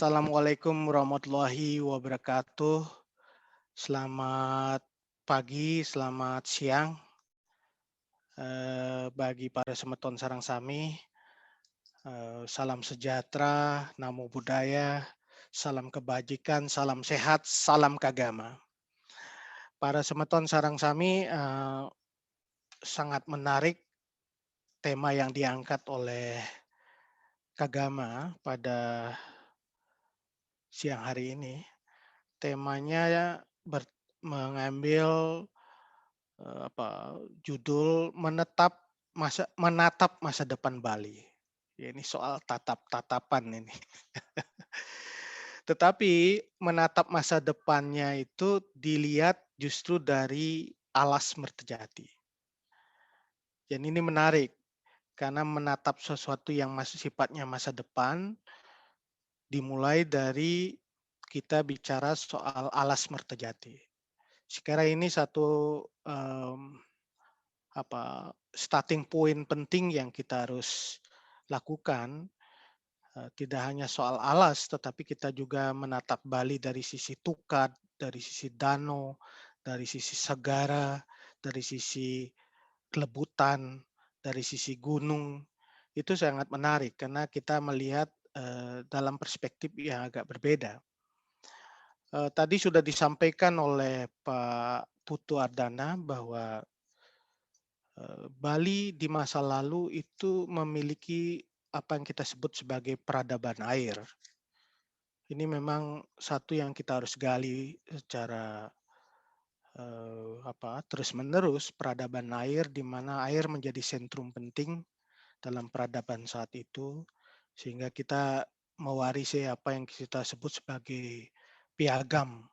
Assalamualaikum warahmatullahi wabarakatuh. Selamat pagi, selamat siang, bagi para semeton sarang sami. Salam sejahtera, namo buddhaya, salam kebajikan, salam sehat, salam kagama. Para semeton sarang sami, sangat menarik tema yang diangkat oleh Kagama pada siang hari ini. Temanya mengambil judul menatap masa depan Bali. Ya, ini soal tatap-tatapan ini. Tetapi menatap masa depannya itu dilihat justru dari alas Mertajati. Dan ini menarik karena menatap sesuatu yang masih sifatnya masa depan dimulai dari kita bicara soal alas Mertajati. Sekarang ini satu starting point penting yang kita harus lakukan, tidak hanya soal alas, tetapi kita juga menatap Bali dari sisi tukat, dari sisi danau, dari sisi segara, dari sisi kelebutan, dari sisi gunung. Itu sangat menarik karena kita melihat dalam perspektif yang agak berbeda. Tadi sudah disampaikan oleh Pak Putu Ardana bahwa Bali di masa lalu itu memiliki apa yang kita sebut sebagai peradaban air. Ini memang satu yang kita harus gali secara terus-menerus, peradaban air di mana air menjadi sentrum penting dalam peradaban saat itu, sehingga kita mewarisi apa yang kita sebut sebagai piagam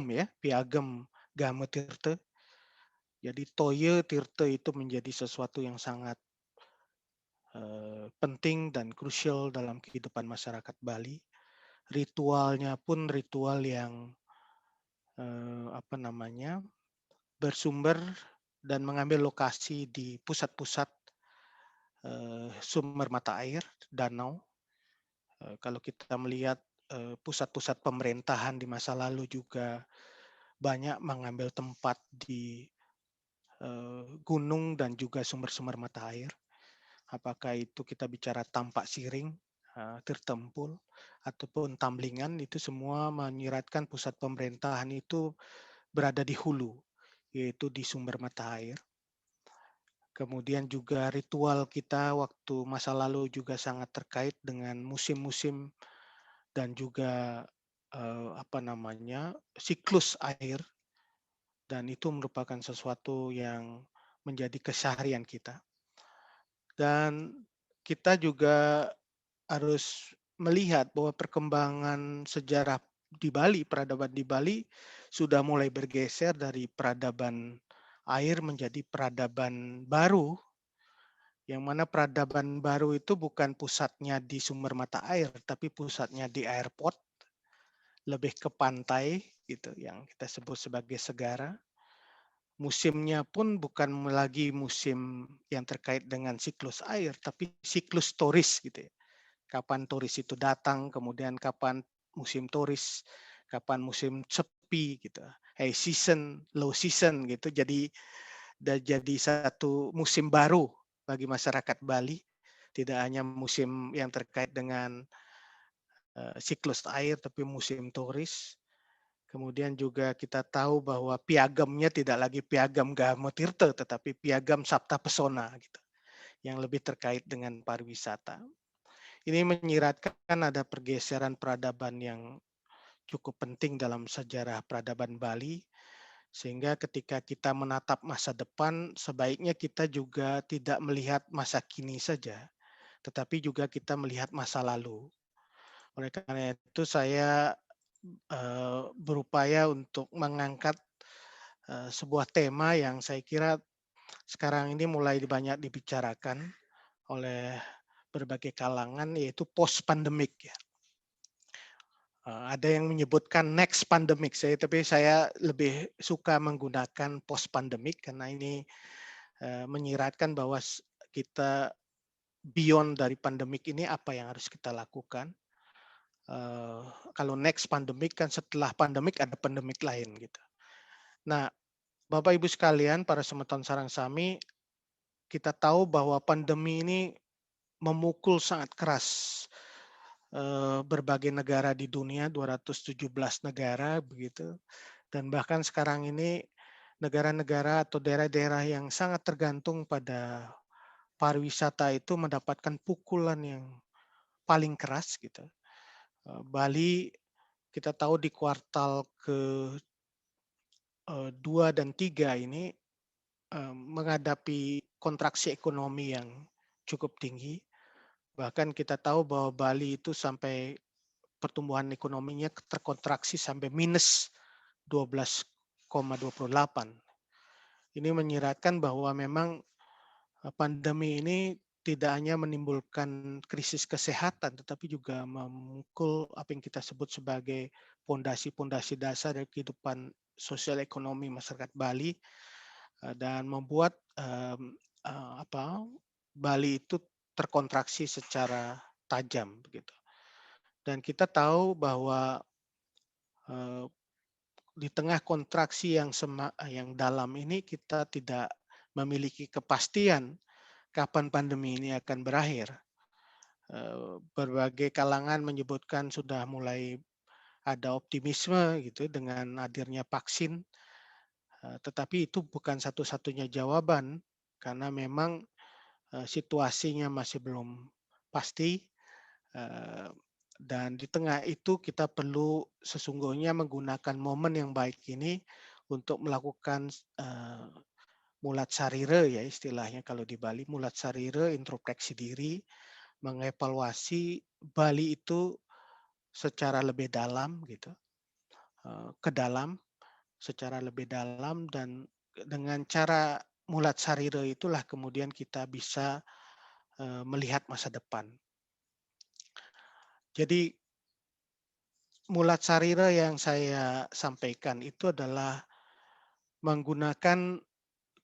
ya, piagam Gametirte. Jadi Toye Tirte itu menjadi sesuatu yang sangat penting dan krusial dalam kehidupan masyarakat Bali. Ritualnya pun ritual yang bersumber dan mengambil lokasi di pusat-pusat sumber mata air, danau. Kalau kita melihat pusat-pusat pemerintahan di masa lalu juga banyak mengambil tempat di gunung dan juga sumber-sumber mata air. Apakah itu kita bicara Tampak Siring, Tirtempul, ataupun Tamblingan, itu semua menyiratkan pusat pemerintahan itu berada di hulu, yaitu di sumber mata air. Kemudian juga ritual kita waktu masa lalu juga sangat terkait dengan musim-musim dan juga siklus air, dan itu merupakan sesuatu yang menjadi keseharian kita. Dan kita juga harus melihat bahwa perkembangan sejarah di Bali, peradaban di Bali sudah mulai bergeser dari peradaban air menjadi peradaban baru, yang mana peradaban baru itu bukan pusatnya di sumber mata air, tapi pusatnya di airport, lebih ke pantai gitu, yang kita sebut sebagai segara. Musimnya pun bukan lagi musim yang terkait dengan siklus air, tapi siklus turis gitu ya. Kapan turis itu datang, kemudian kapan musim turis, kapan musim sepi gitu. High season, low season gitu. Jadi satu musim baru bagi masyarakat Bali. Tidak hanya musim yang terkait dengan siklus air, tapi musim turis. Kemudian juga kita tahu bahwa piagamnya tidak lagi piagam Gametirte, tetapi piagam Sabta Pesona gitu, yang lebih terkait dengan pariwisata. Ini menyiratkan ada pergeseran peradaban yang cukup penting dalam sejarah peradaban Bali, sehingga ketika kita menatap masa depan, sebaiknya kita juga tidak melihat masa kini saja, tetapi juga kita melihat masa lalu. Oleh karena itu saya berupaya untuk mengangkat sebuah tema yang saya kira sekarang ini mulai banyak dibicarakan oleh berbagai kalangan, yaitu post pandemic ya. Ada yang menyebutkan next pandemic, tapi saya lebih suka menggunakan post pandemic karena ini menyiratkan bahwa kita beyond dari pandemik ini apa yang harus kita lakukan. eee, kalau next pandemic kan setelah pandemik ada pandemik lain gitu. Nah, Bapak Ibu sekalian, para semeton sarang sami, kita tahu bahwa pandemi ini memukul sangat keras berbagai negara di dunia, 217 negara begitu, dan bahkan sekarang ini negara-negara atau daerah-daerah yang sangat tergantung pada pariwisata itu mendapatkan pukulan yang paling keras gitu. Bali kita tahu di kuartal ke 2 dan 3 ini menghadapi kontraksi ekonomi yang cukup tinggi. Bahkan kita tahu bahwa Bali itu sampai pertumbuhan ekonominya terkontraksi sampai minus 12,28. Ini menyiratkan bahwa memang pandemi ini tidak hanya menimbulkan krisis kesehatan, tetapi juga memukul apa yang kita sebut sebagai pondasi-pondasi dasar dari kehidupan sosial ekonomi masyarakat Bali, dan membuat Bali itu terkontraksi secara tajam begitu. Dan kita tahu bahwa eh, di tengah kontraksi yang dalam ini kita tidak memiliki kepastian kapan pandemi ini akan berakhir. Berbagai kalangan menyebutkan sudah mulai ada optimisme gitu dengan hadirnya vaksin, tetapi itu bukan satu-satunya jawaban karena memang situasinya masih belum pasti, dan di tengah itu kita perlu sesungguhnya menggunakan momen yang baik ini untuk melakukan mulat sarire ya istilahnya kalau di Bali, mulat sarire, introspeksi diri, mengevaluasi Bali itu secara lebih dalam gitu, ke dalam, secara lebih dalam, dan dengan cara mulat sarire itulah kemudian kita bisa melihat masa depan. Jadi mulat sarire yang saya sampaikan itu adalah menggunakan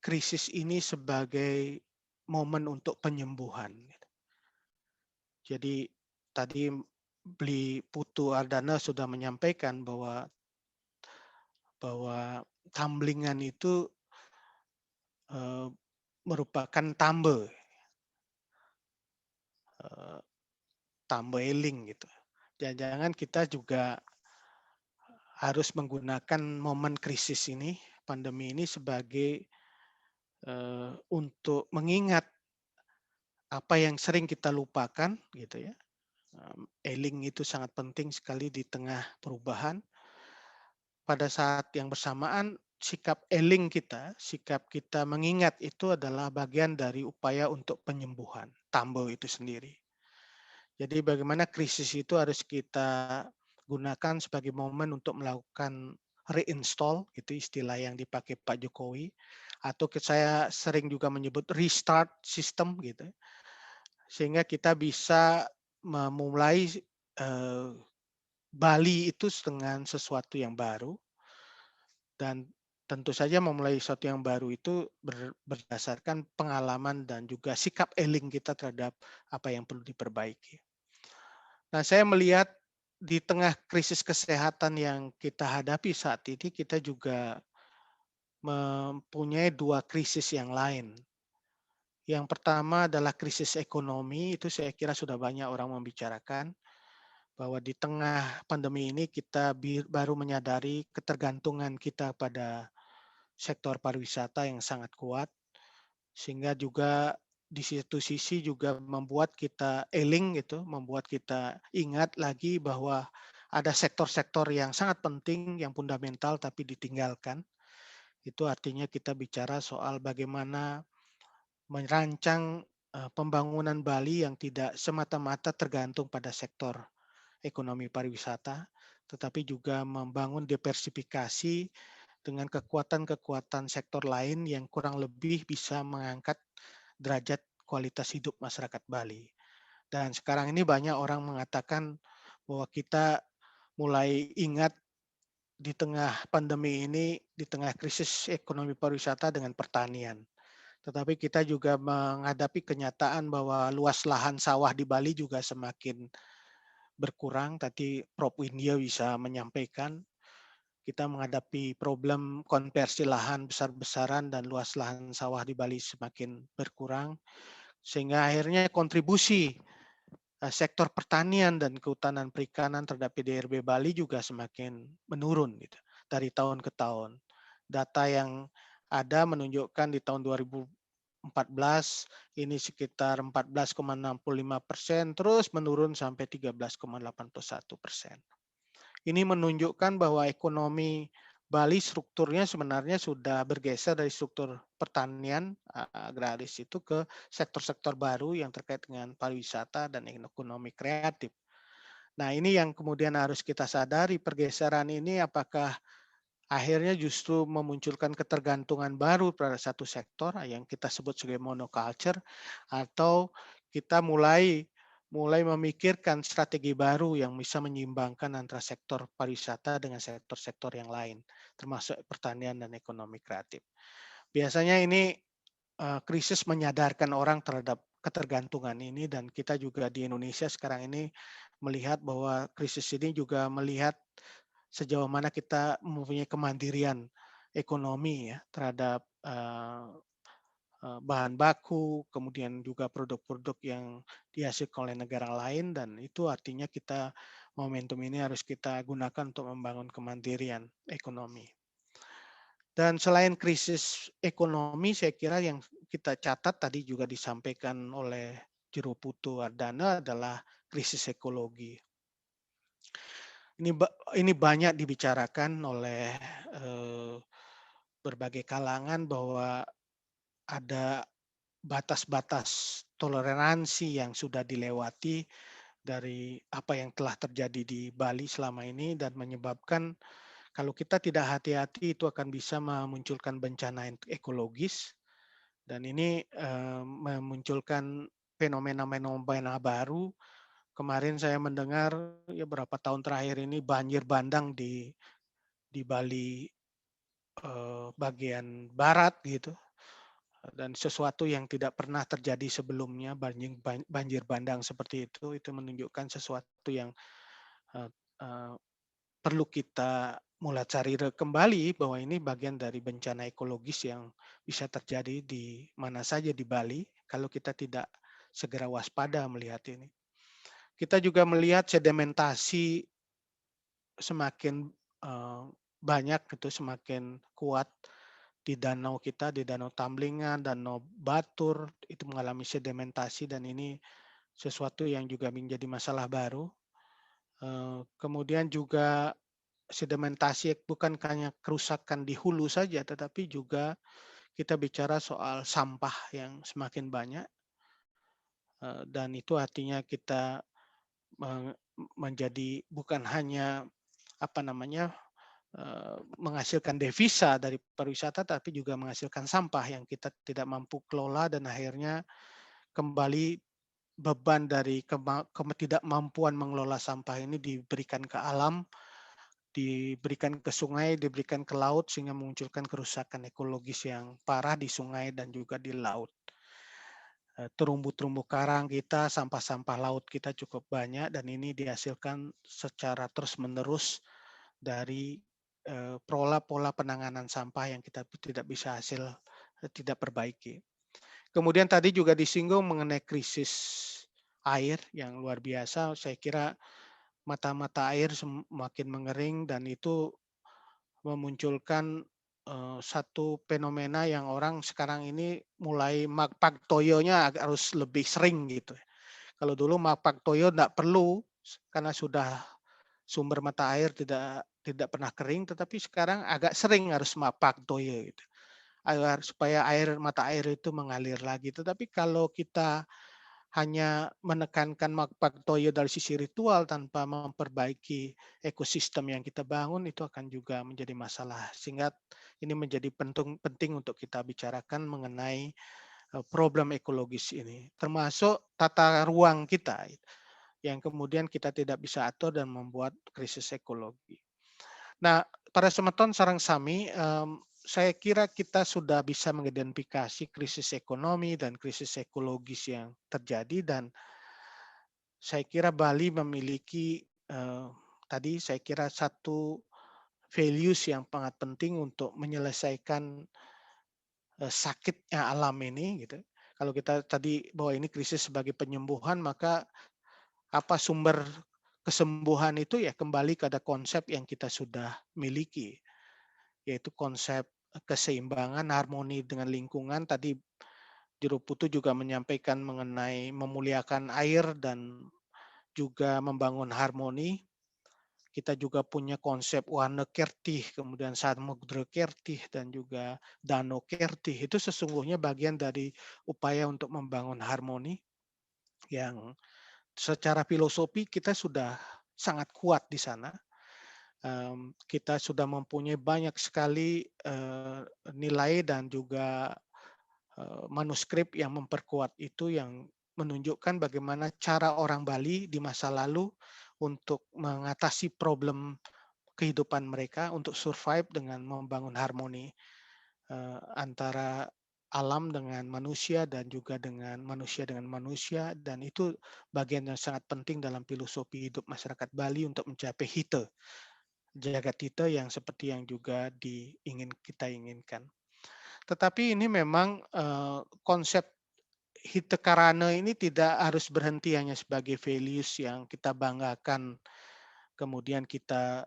krisis ini sebagai momen untuk penyembuhan. Jadi tadi Bli Putu Ardana sudah menyampaikan bahwa tamblingan itu eh, merupakan eh, tambe eling gitu. Jangan-jangan kita juga harus menggunakan momen krisis ini, pandemi ini sebagai untuk mengingat apa yang sering kita lupakan gitu ya. Eling itu sangat penting sekali di tengah perubahan. Pada saat yang bersamaan sikap eling kita, sikap kita mengingat itu adalah bagian dari upaya untuk penyembuhan, tambo itu sendiri. Jadi bagaimana krisis itu harus kita gunakan sebagai momen untuk melakukan reinstall, itu istilah yang dipakai Pak Jokowi, atau saya sering juga menyebut restart sistem gitu, sehingga kita bisa memulai Bali itu dengan sesuatu yang baru, dan tentu saja memulai sesuatu yang baru itu berdasarkan pengalaman dan juga sikap eling kita terhadap apa yang perlu diperbaiki. Nah, saya melihat di tengah krisis kesehatan yang kita hadapi saat ini, kita juga mempunyai dua krisis yang lain. Yang pertama adalah krisis ekonomi, itu saya kira sudah banyak orang membicarakan, bahwa di tengah pandemi ini kita baru menyadari ketergantungan kita pada sektor pariwisata yang sangat kuat, sehingga juga di satu sisi juga membuat kita eling gitu, membuat kita ingat lagi bahwa ada sektor-sektor yang sangat penting, yang fundamental tapi ditinggalkan. Itu artinya kita bicara soal bagaimana merancang pembangunan Bali yang tidak semata-mata tergantung pada sektor ekonomi pariwisata, tetapi juga membangun diversifikasi dengan kekuatan-kekuatan sektor lain yang kurang lebih bisa mengangkat derajat kualitas hidup masyarakat Bali. Dan sekarang ini banyak orang mengatakan bahwa kita mulai ingat di tengah pandemi ini, di tengah krisis ekonomi pariwisata dengan pertanian. Tetapi kita juga menghadapi kenyataan bahwa luas lahan sawah di Bali juga semakin berkurang. Tadi Prof. Windia bisa menyampaikan, kita menghadapi problem konversi lahan besar-besaran dan luas lahan sawah di Bali semakin berkurang, sehingga akhirnya kontribusi sektor pertanian dan kehutanan perikanan terhadap PDRB Bali juga semakin menurun gitu, dari tahun ke tahun. Data yang ada menunjukkan di tahun 2014 ini sekitar 14,65%, terus menurun sampai 13,81%. Ini menunjukkan bahwa ekonomi Bali strukturnya sebenarnya sudah bergeser dari struktur pertanian agraris itu ke sektor-sektor baru yang terkait dengan pariwisata dan ekonomi kreatif. Nah, ini yang kemudian harus kita sadari, pergeseran ini apakah akhirnya justru memunculkan ketergantungan baru pada satu sektor yang kita sebut sebagai monoculture, atau kita mulai memikirkan strategi baru yang bisa menyeimbangkan antara sektor pariwisata dengan sektor-sektor yang lain, termasuk pertanian dan ekonomi kreatif. Biasanya ini krisis menyadarkan orang terhadap ketergantungan ini, dan kita juga di Indonesia sekarang ini melihat bahwa krisis ini juga melihat sejauh mana kita mempunyai kemandirian ekonomi ya terhadap bahan baku, kemudian juga produk-produk yang dihasilkan oleh negara lain, dan itu artinya kita momentum ini harus kita gunakan untuk membangun kemandirian ekonomi. Dan selain krisis ekonomi, saya kira yang kita catat tadi juga disampaikan oleh Jero Putu Wardana adalah krisis ekologi. Ini banyak dibicarakan oleh berbagai kalangan bahwa ada batas-batas toleransi yang sudah dilewati dari apa yang telah terjadi di Bali selama ini, dan menyebabkan kalau kita tidak hati-hati itu akan bisa memunculkan bencana ekologis, dan ini memunculkan fenomena-fenomena baru. Kemarin saya mendengar ya beberapa tahun terakhir ini banjir bandang di Bali bagian barat gitu, dan sesuatu yang tidak pernah terjadi sebelumnya, banjir bandang seperti itu menunjukkan sesuatu yang uh, uh, perlu kita mulai cari kembali, bahwa ini bagian dari bencana ekologis yang bisa terjadi di mana saja di Bali kalau kita tidak segera waspada melihat ini. Kita juga melihat sedimentasi semakin banyak gitu, semakin kuat di danau kita, di Danau Tamblingan, Danau Batur, itu mengalami sedimentasi, dan ini sesuatu yang juga menjadi masalah baru. Kemudian juga sedimentasi bukan hanya kerusakan di hulu saja, tetapi juga kita bicara soal sampah yang semakin banyak, dan itu artinya kita menjadi bukan hanya apa namanya menghasilkan devisa dari pariwisata, tapi juga menghasilkan sampah yang kita tidak mampu kelola, dan akhirnya kembali beban dari ketidakmampuan mengelola sampah ini diberikan ke alam, diberikan ke sungai, diberikan ke laut, sehingga memunculkan kerusakan ekologis yang parah di sungai dan juga di laut. Terumbu-terumbu karang kita, sampah-sampah laut kita cukup banyak, dan ini dihasilkan secara terus-menerus dari pola-pola penanganan sampah yang kita tidak bisa tidak perbaiki. Kemudian tadi juga disinggung mengenai krisis air yang luar biasa. Saya kira mata-mata air semakin mengering, dan itu memunculkan satu fenomena yang orang sekarang ini mulai Toyo-nya harus lebih sering gitu. Kalau dulu Toyo tidak perlu karena sudah sumber mata air tidak pernah kering, tetapi sekarang agak sering harus Toyo gitu, agar supaya mata air itu mengalir lagi. Tetapi kalau kita hanya menekankan Toyo dari sisi ritual tanpa memperbaiki ekosistem yang kita bangun, itu akan juga menjadi masalah. Sehingga ini menjadi penting untuk kita bicarakan mengenai problem ekologis ini, termasuk tata ruang kita yang kemudian kita tidak bisa atur dan membuat krisis ekologi. Nah, pada semeton sarang sami, saya kira kita sudah bisa mengidentifikasi krisis ekonomi dan krisis ekologis yang terjadi, dan saya kira Bali memiliki tadi saya kira satu values yang sangat penting untuk menyelesaikan sakitnya alam ini gitu. Kalau kita tadi bahwa ini krisis sebagai penyembuhan, maka apa sumber kesembuhan itu ya kembali pada konsep yang kita sudah miliki, yaitu konsep keseimbangan, harmoni dengan lingkungan. Tadi Juru Putu juga menyampaikan mengenai memuliakan air dan juga membangun harmoni. Kita juga punya konsep Warna Kertih, kemudian Samudra Kertih, dan juga Danau Kertih. Itu sesungguhnya bagian dari upaya untuk membangun harmoni yang secara filosofi kita sudah sangat kuat di sana. Kita sudah mempunyai banyak sekali nilai dan juga manuskrip yang memperkuat itu, yang menunjukkan bagaimana cara orang Bali di masa lalu untuk mengatasi problem kehidupan mereka, untuk survive dengan membangun harmoni antara alam dengan manusia dan juga dengan manusia, dan itu bagian yang sangat penting dalam filosofi hidup masyarakat Bali untuk mencapai hite, jagat hite yang seperti yang juga kita inginkan. Tetapi ini memang konsep hite karana ini tidak harus berhenti hanya sebagai values yang kita banggakan, kemudian kita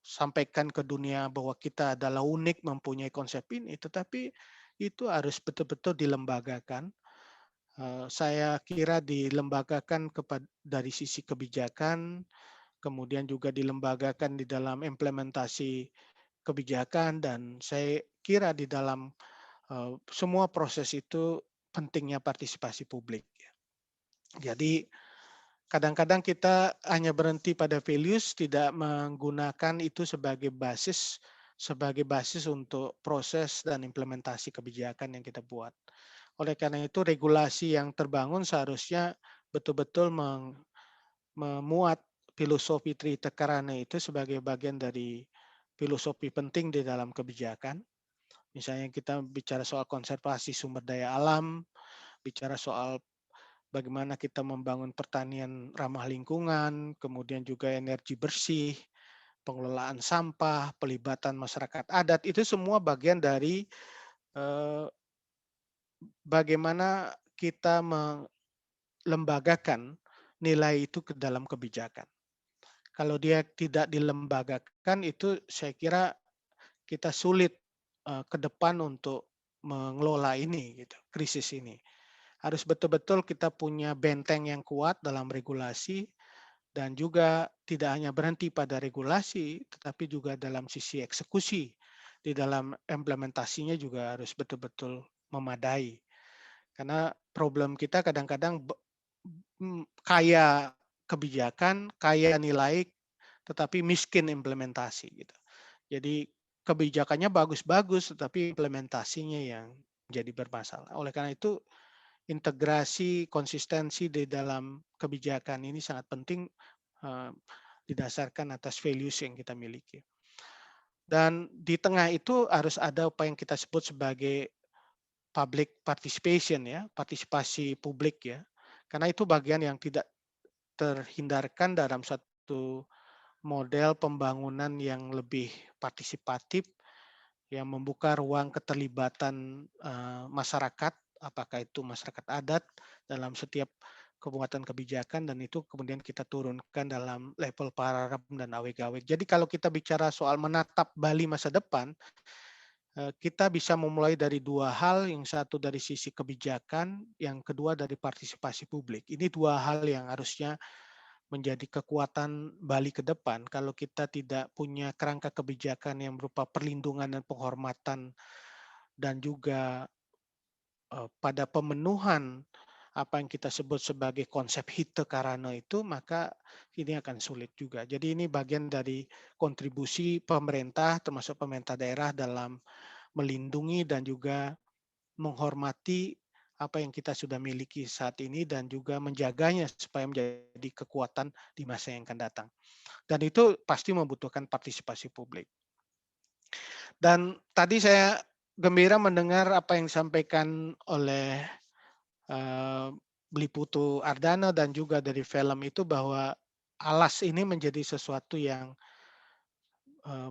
sampaikan ke dunia bahwa kita adalah unik mempunyai konsep ini, tetapi itu harus betul-betul dilembagakan. Saya kira dilembagakan dari sisi kebijakan, kemudian juga dilembagakan di dalam implementasi kebijakan, dan saya kira di dalam semua proses itu pentingnya partisipasi publik. Jadi kadang-kadang kita hanya berhenti pada values, tidak menggunakan itu sebagai basis untuk proses dan implementasi kebijakan yang kita buat. Oleh karena itu, regulasi yang terbangun seharusnya betul-betul memuat filosofi Trita Karana itu sebagai bagian dari filosofi penting di dalam kebijakan. Misalnya kita bicara soal konservasi sumber daya alam, bicara soal bagaimana kita membangun pertanian ramah lingkungan, kemudian juga energi bersih, pengelolaan sampah, pelibatan masyarakat adat, itu semua bagian dari eh, bagaimana kita melembagakan nilai itu ke dalam kebijakan. Kalau dia tidak dilembagakan, itu saya kira kita sulit ke depan untuk mengelola ini, gitu, krisis ini. Harus betul-betul kita punya benteng yang kuat dalam regulasi, dan juga tidak hanya berhenti pada regulasi, tetapi juga dalam sisi eksekusi, di dalam implementasinya juga harus betul-betul memadai. Karena problem kita kadang-kadang kaya kebijakan, kaya nilai, tetapi miskin implementasi gitu. Jadi kebijakannya bagus-bagus, tetapi implementasinya yang jadi bermasalah. Oleh karena itu, integrasi, konsistensi di dalam kebijakan ini sangat penting, didasarkan atas values yang kita miliki. Dan di tengah itu harus ada apa yang kita sebut sebagai public participation, ya, partisipasi publik, ya. Karena itu bagian yang tidak terhindarkan dalam satu model pembangunan yang lebih partisipatif, yang membuka ruang keterlibatan masyarakat, apakah itu masyarakat adat dalam setiap pembuatan kebijakan, dan itu kemudian kita turunkan dalam level Pararem dan Aweg-Aweg. Jadi kalau kita bicara soal menatap Bali masa depan, kita bisa memulai dari dua hal, yang satu dari sisi kebijakan, yang kedua dari partisipasi publik. Ini dua hal yang harusnya menjadi kekuatan Bali ke depan. Kalau kita tidak punya kerangka kebijakan yang berupa perlindungan dan penghormatan, dan juga pada pemenuhan apa yang kita sebut sebagai konsep hite karana itu, maka ini akan sulit juga. Jadi ini bagian dari kontribusi pemerintah, termasuk pemerintah daerah, dalam melindungi dan juga menghormati apa yang kita sudah miliki saat ini, dan juga menjaganya supaya menjadi kekuatan di masa yang akan datang. Dan itu pasti membutuhkan partisipasi publik. Dan tadi saya gembira mendengar apa yang disampaikan oleh Beli Putu Ardana dan juga dari film itu bahwa alas ini menjadi sesuatu yang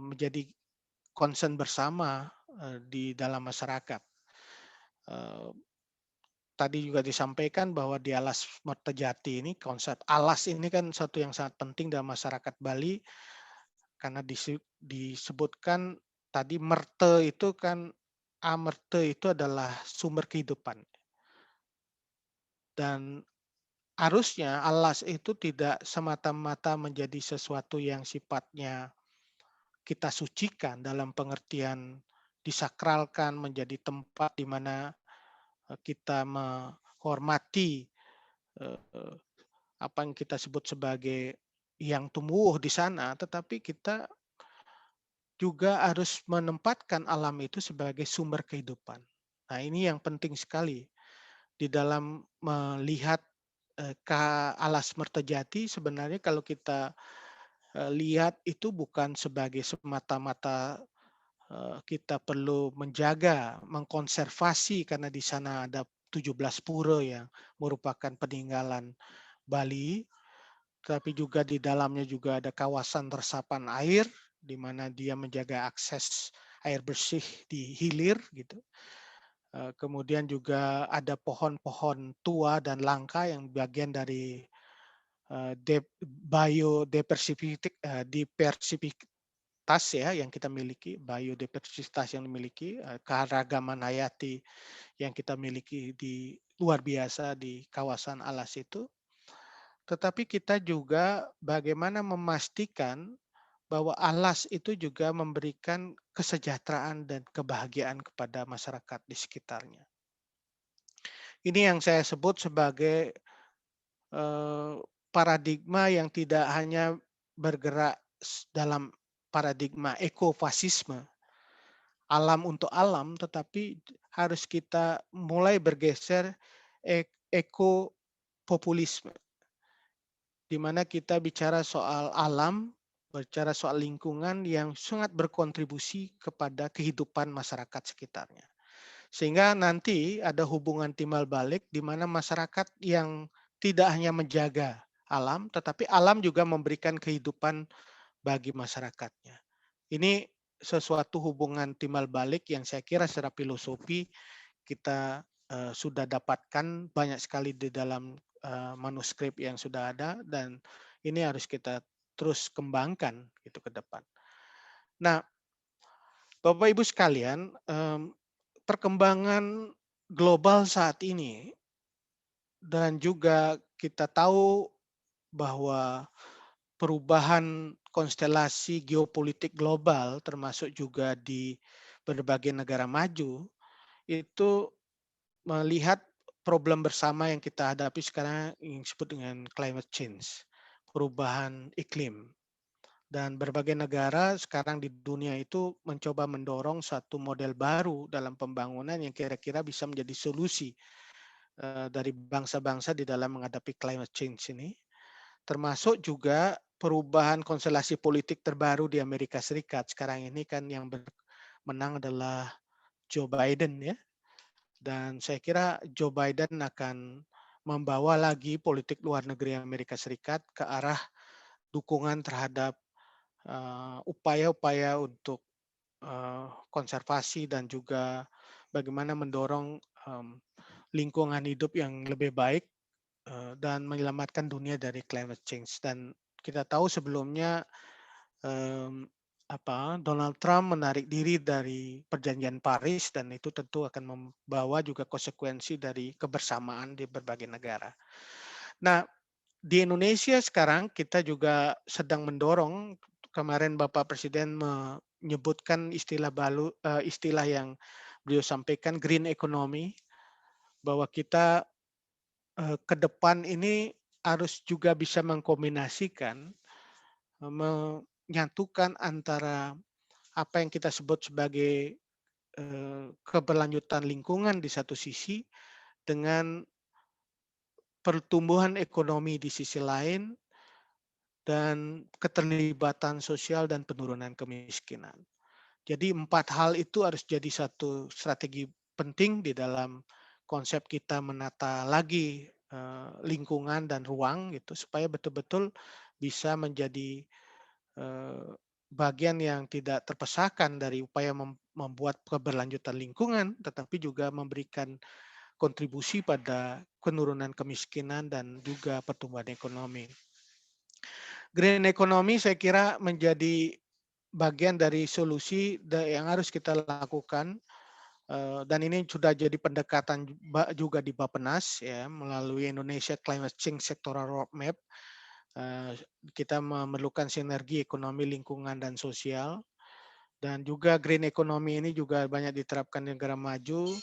menjadi concern bersama di dalam masyarakat. Eee, Tadi juga disampaikan bahwa di Alas Mertajati ini konsep alas ini kan satu yang sangat penting dalam masyarakat Bali karena disebutkan tadi merte itu kan amerte itu adalah sumber kehidupan dan harusnya alas itu tidak semata-mata menjadi sesuatu yang sifatnya kita sucikan dalam pengertian disakralkan menjadi tempat di mana kita menghormati eh, apa yang kita sebut sebagai yang tumbuh di sana, tetapi kita juga harus menempatkan alam itu sebagai sumber kehidupan. Nah, ini yang penting sekali di dalam melihat alas Mertajati sebenarnya kalau kita lihat itu bukan sebagai semata-mata kita perlu menjaga, mengkonservasi karena di sana ada 17 pura yang merupakan peninggalan Bali, tapi juga di dalamnya juga ada kawasan resapan air di mana dia menjaga akses air bersih di hilir gitu. Kemudian juga ada pohon-pohon tua dan langka yang bagian dari diversitas ya yang kita miliki, biodiversitas yang dimiliki, keanekaragaman hayati yang kita miliki di luar biasa di kawasan alas itu. Tetapi kita juga bagaimana memastikan bahwa alas itu juga memberikan kesejahteraan dan kebahagiaan kepada masyarakat di sekitarnya. Ini yang saya sebut sebagai paradigma yang tidak hanya bergerak dalam paradigma ekofasisme, alam untuk alam, tetapi harus kita mulai bergeser ekopopulisme, di mana kita bicara soal alam, bicara soal lingkungan yang sangat berkontribusi kepada kehidupan masyarakat sekitarnya. Sehingga nanti ada hubungan timbal balik di mana masyarakat yang tidak hanya menjaga alam, tetapi alam juga memberikan kehidupan bagi masyarakatnya. Ini sesuatu hubungan timbal balik yang saya kira secara filosofi kita sudah dapatkan banyak sekali di dalam manuskrip yang sudah ada dan ini harus kita terus kembangkan gitu ke depan. Nah, Bapak Ibu sekalian, perkembangan global saat ini dan juga kita tahu bahwa perubahan konstelasi geopolitik global termasuk juga di berbagai negara maju itu melihat problem bersama yang kita hadapi sekarang yang disebut dengan climate change, perubahan iklim. Dan berbagai negara sekarang di dunia itu mencoba mendorong satu model baru dalam pembangunan yang kira-kira bisa menjadi solusi dari bangsa-bangsa di dalam menghadapi climate change ini. Termasuk juga perubahan konstelasi politik terbaru di Amerika Serikat. Sekarang ini kan yang menang adalah Joe Biden ya. Dan saya kira Joe Biden akan membawa lagi politik luar negeri Amerika Serikat ke arah dukungan terhadap upaya-upaya untuk konservasi dan juga bagaimana mendorong lingkungan hidup yang lebih baik dan menyelamatkan dunia dari climate change. Dan kita tahu sebelumnya Donald Trump menarik diri dari perjanjian Paris dan itu tentu akan membawa juga konsekuensi dari kebersamaan di berbagai negara. Nah, di Indonesia sekarang kita juga sedang mendorong, kemarin Bapak Presiden menyebutkan istilah yang beliau sampaikan green economy, bahwa kita ke depan ini harus juga bisa mengkombinasikan, menyatukan antara apa yang kita sebut sebagai keberlanjutan lingkungan di satu sisi dengan pertumbuhan ekonomi di sisi lain dan keterlibatan sosial dan penurunan kemiskinan. Jadi 4 hal itu harus jadi satu strategi penting di dalam konsep kita menata lagi lingkungan dan ruang gitu, supaya betul-betul bisa menjadi bagian yang tidak terpisahkan dari upaya membuat keberlanjutan lingkungan, tetapi juga memberikan kontribusi pada penurunan kemiskinan dan juga pertumbuhan ekonomi. Green economy saya kira menjadi bagian dari solusi yang harus kita lakukan, dan ini sudah jadi pendekatan juga di Bappenas ya, melalui Indonesia Climate Change Sectoral Roadmap. Kita memerlukan sinergi ekonomi, lingkungan, dan sosial. Dan juga green economy ini juga banyak diterapkan di negara maju.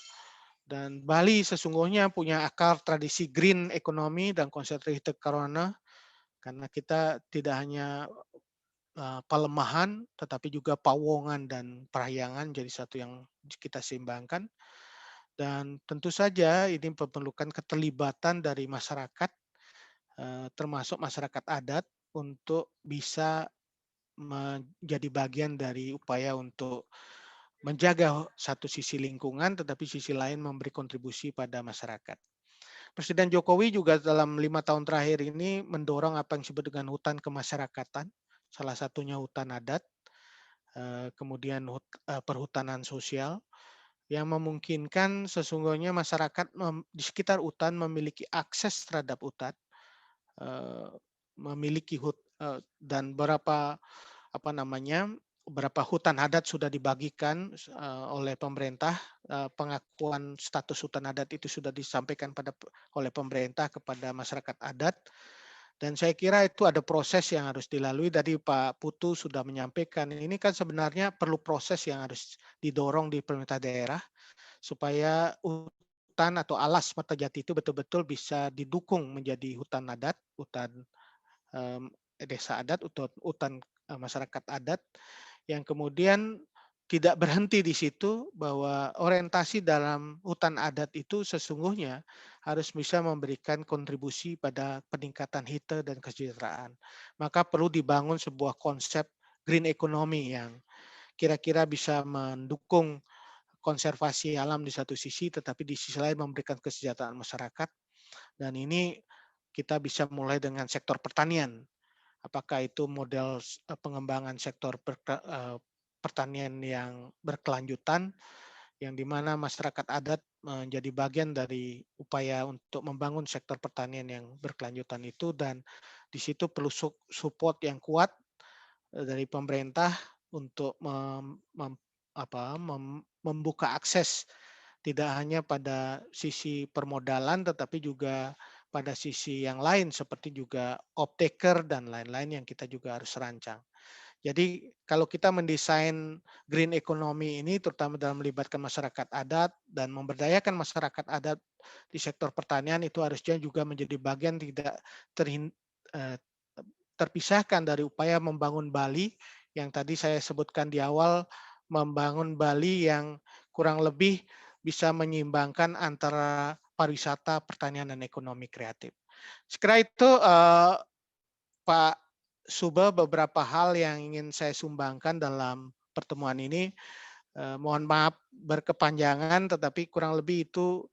Dan Bali sesungguhnya punya akar tradisi green economy dan konsep Richter Corona, karena kita tidak hanya pelemahan, tetapi juga pawongan dan perahyangan jadi satu yang kita seimbangkan. Dan tentu saja ini memerlukan keterlibatan dari masyarakat, termasuk masyarakat adat, untuk bisa menjadi bagian dari upaya untuk menjaga satu sisi lingkungan, tetapi sisi lain memberi kontribusi pada masyarakat. Presiden Jokowi juga dalam 5 tahun terakhir ini mendorong apa yang disebut dengan hutan kemasyarakatan, salah satunya hutan adat, kemudian perhutanan sosial, yang memungkinkan sesungguhnya masyarakat di sekitar hutan memiliki akses terhadap hutan, memiliki dan beberapa hutan adat sudah dibagikan oleh pemerintah. Pengakuan status hutan adat itu sudah disampaikan oleh pemerintah kepada masyarakat adat. Dan saya kira itu ada proses yang harus dilalui. Tadi Pak Putu sudah menyampaikan, ini kan sebenarnya perlu proses yang harus didorong di pemerintah daerah supaya hutan atau alas Mertajati itu betul-betul bisa didukung menjadi hutan adat, hutan desa adat, hutan masyarakat adat, yang kemudian tidak berhenti di situ, bahwa orientasi dalam hutan adat itu sesungguhnya harus bisa memberikan kontribusi pada peningkatan HITE dan kesejahteraan. Maka perlu dibangun sebuah konsep green economy yang kira-kira bisa mendukung konservasi alam di satu sisi, tetapi di sisi lain memberikan kesejahteraan masyarakat. Dan ini kita bisa mulai dengan sektor pertanian. Apakah itu model pengembangan sektor pertanian yang berkelanjutan, yang di mana masyarakat adat menjadi bagian dari upaya untuk membangun sektor pertanian yang berkelanjutan itu, dan di situ perlu support yang kuat dari pemerintah untuk membuka akses tidak hanya pada sisi permodalan, tetapi juga pada sisi yang lain seperti juga off-taker dan lain-lain yang kita juga harus rancang. Jadi kalau kita mendesain green economy ini terutama dalam melibatkan masyarakat adat dan memberdayakan masyarakat adat di sektor pertanian, itu harusnya juga menjadi bagian tidak terpisahkan dari upaya membangun Bali yang tadi saya sebutkan di awal, membangun Bali yang kurang lebih bisa menyeimbangkan antara pariwisata, pertanian, dan ekonomi kreatif. Sekira itu Pak Sube, beberapa hal yang ingin saya sumbangkan dalam pertemuan ini. Mohon maaf berkepanjangan, tetapi kurang lebih itu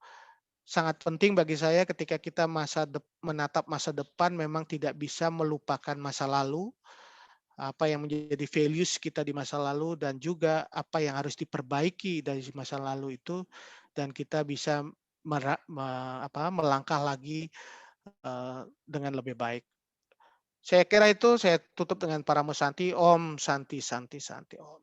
sangat penting bagi saya ketika kita menatap masa depan, memang tidak bisa melupakan masa lalu, apa yang menjadi values kita di masa lalu, dan juga apa yang harus diperbaiki dari masa lalu itu, dan kita bisa melangkah lagi dengan lebih baik. Saya kira itu, saya tutup dengan para Santi. Om Santi Santi Santi Om.